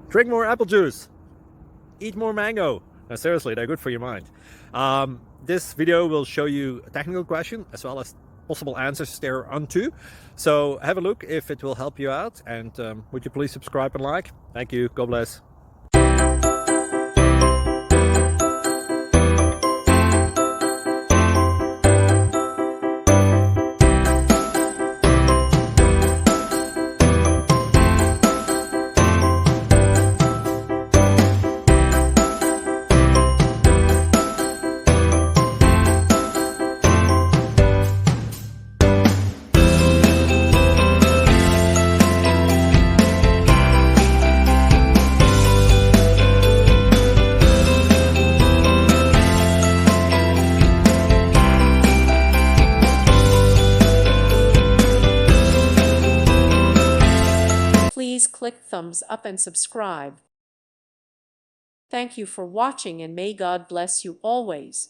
Drink more apple juice. Eat more mango. No, seriously, they're good for your mind. This video will show you a technical question as well as possible answers thereunto. So have a look if it will help you out, and would you please subscribe and like? Thank you. God bless. Please click thumbs up and subscribe. Thank you for watching, and may God bless you always.